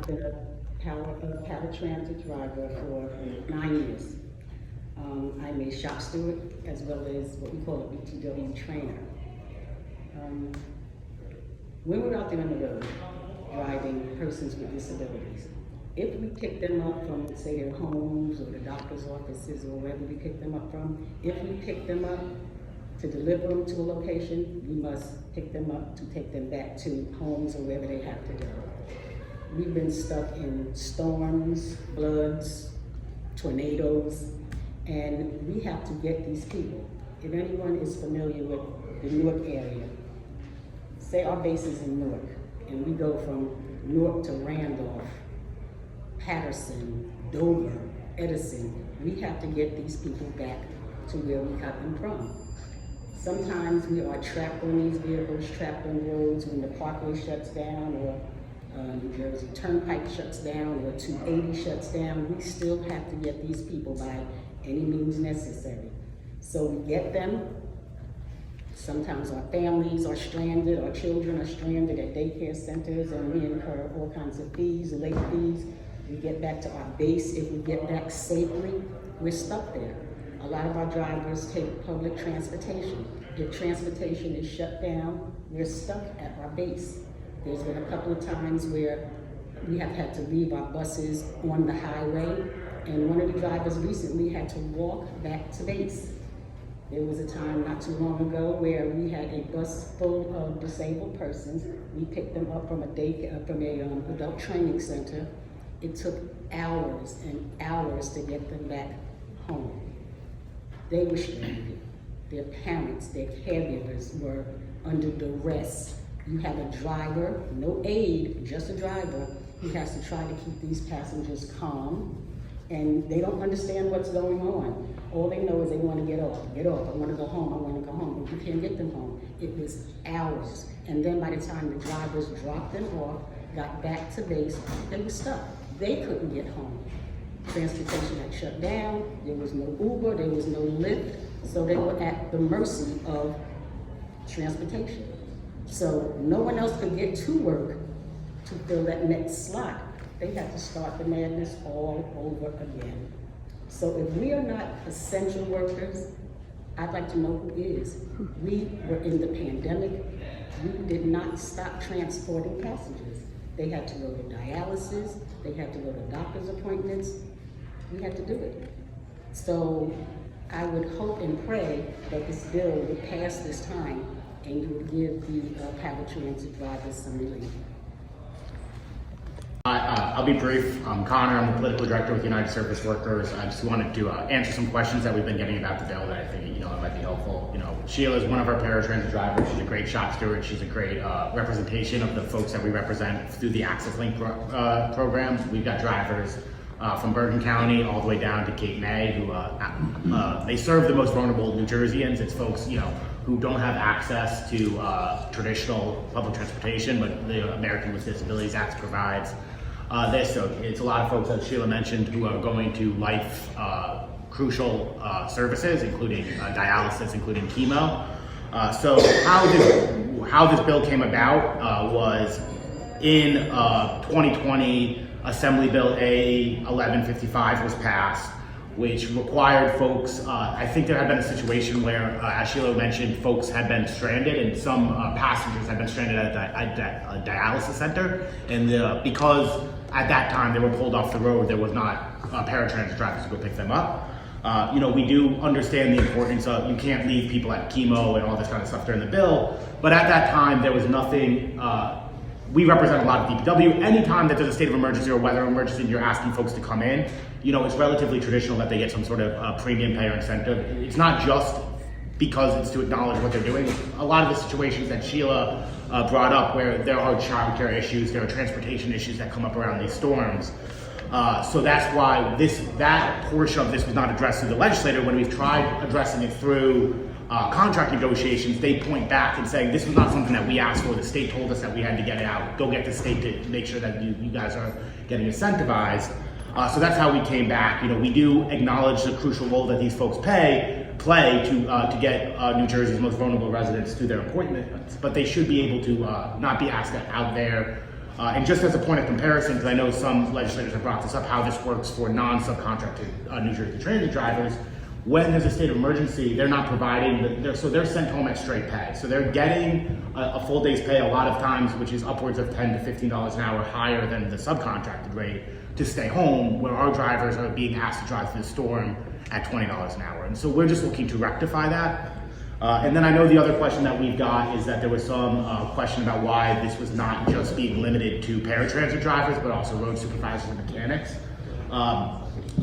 I've been a paratransit driver for 9 years. I'm a shop steward as well as what we call a BTW trainer. When we're out there on the road driving persons with disabilities, if we pick them up from, say, their homes or the doctor's offices or wherever we pick them up from, if we pick them up to deliver them to a location, we must pick them up to take them back to homes or wherever they have to go. We've been stuck in storms, floods, tornadoes, and we have to get these people. If anyone is familiar with the Newark area, say our base is in Newark, and we go from Newark to Randolph, Patterson, Dover, Edison, we have to get these people back to where we got them from. Sometimes we are trapped on these vehicles, trapped on roads when the parkway shuts down or New Jersey Turnpike shuts down or 280 shuts down. We still have to get these people by any means necessary. So we get them. Sometimes our families are stranded, our children are stranded at daycare centers, and we incur all kinds of fees, late fees. We get back to our base. If we get back safely, we're stuck there. A lot of our drivers take public transportation. If transportation is shut down, we're stuck at our base. There's been a couple of times where we have had to leave our buses on the highway, and one of the drivers recently had to walk back to base. There was a time not too long ago where we had a bus full of disabled persons. We picked them up from a adult training center. It took hours and hours to get them back home. They were stranded. Their parents, their caregivers were under duress. You have a driver, no aide, just a driver, who has to try to keep these passengers calm, and they don't understand what's going on. All they know is they want to get off, I want to go home, I want to go home, but you can't get them home. It was hours, and then by the time the drivers dropped them off, got back to base, they were stuck. They couldn't get home. Transportation had shut down, there was no Uber, there was no Lyft, so they were at the mercy of transportation. So no one else could get to work to fill that next slot. They had to start the madness all over again. So if we are not essential workers, I'd like to know who is. We were in the pandemic. We did not stop transporting passengers. They had to go to dialysis. They had to go to doctor's appointments. We had to do it. So I would hope and pray that this bill would pass this time and you would give the paratransit drivers some relief. I'll be brief. I'm Connor. I'm the political director with United Service Workers. I just wanted to answer some questions that we've been getting about the bill that I think it might be helpful. Sheila is one of our paratransit drivers. She's a great shop steward. She's a great representation of the folks that we represent through the Access Link program. We've got drivers from Bergen County all the way down to Cape May who they serve the most vulnerable New Jerseyans. It's folks who don't have access to traditional public transportation, but the American with Disabilities Act provides this. So it's a lot of folks, as Sheila mentioned, who are going to life crucial services, including dialysis, including chemo. So how this bill came about was in 2020, Assembly Bill A 1155 was passed, which required folks, I think there had been a situation where, as Sheila mentioned, folks had been stranded and some passengers had been stranded at a dialysis center. And because at that time they were pulled off the road, there was not paratransit drivers to go pick them up. We do understand the importance of, you can't leave people at chemo and all this kind of stuff during the bill, but at that time there was nothing. We represent a lot of DPW. Anytime that there's a state of emergency or weather emergency and you're asking folks to come in, it's relatively traditional that they get some sort of premium pay or incentive. It's not just because it's to acknowledge what they're doing. A lot of the situations that Sheila brought up where there are childcare issues, there are transportation issues that come up around these storms. So that's why that portion of this was not addressed through the legislator. When we've tried addressing it through contract negotiations, they point back and saying this was not something that we asked for. The state told us that we had to get it out. Go get the state to make sure that you guys are getting incentivized. So that's how we came back. We do acknowledge the crucial role that these folks play to get New Jersey's most vulnerable residents to their appointments, but they should be able to not be asked out there And just as a point of comparison, because I know some legislators have brought this up, how this works for non-subcontracted New Jersey transit drivers, when there's a state of emergency, they're not providing, so they're sent home at straight pay. So they're getting a full day's pay a lot of times, which is upwards of $10 to $15 an hour higher than the subcontracted rate to stay home, where our drivers are being asked to drive through the storm at $20 an hour. And so we're just looking to rectify that. And then I know the other question that we've got is that there was some question about why this was not just being limited to paratransit drivers, but also road supervisors and mechanics.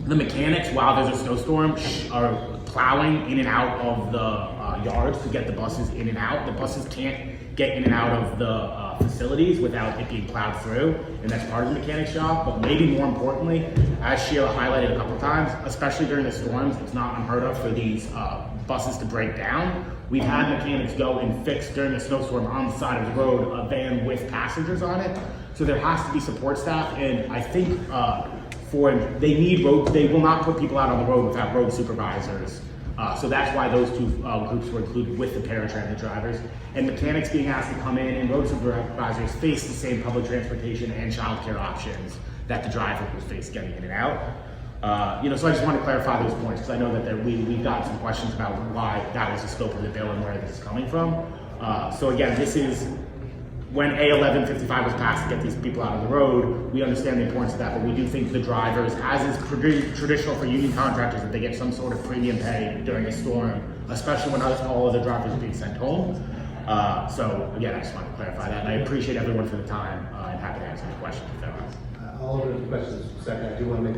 The mechanics, while there's a snowstorm, are plowing in and out of the yards to get the buses in and out. The buses can't get in and out of the facilities without it being plowed through, and that's part of the mechanic's job. But maybe more importantly, as Sheila highlighted a couple of times, especially during the storms, it's not unheard of for these buses to break down. We've had mechanics go and fix during a snowstorm on the side of the road a van with passengers on it. So there has to be support staff, and I think they will not put people out on the road without road supervisors. So that's why those two groups were included with the paratransit drivers. And mechanics being asked to come in, and road supervisors face the same public transportation and childcare options that the driver will face getting in and out. So I just want to clarify those points, because I know that we've gotten some questions about why that was the scope of the bill and where this is coming from. So again, this is when A1155 was passed to get these people out on the road. We understand the importance of that, but we do think the drivers, as is traditional for union contractors, that they get some sort of premium pay during a storm, especially when all of the drivers are being sent home. So again, I just want to clarify that, and I appreciate everyone for the time, and happy to answer any questions if there are. I'll open the questions in a second. I do want to make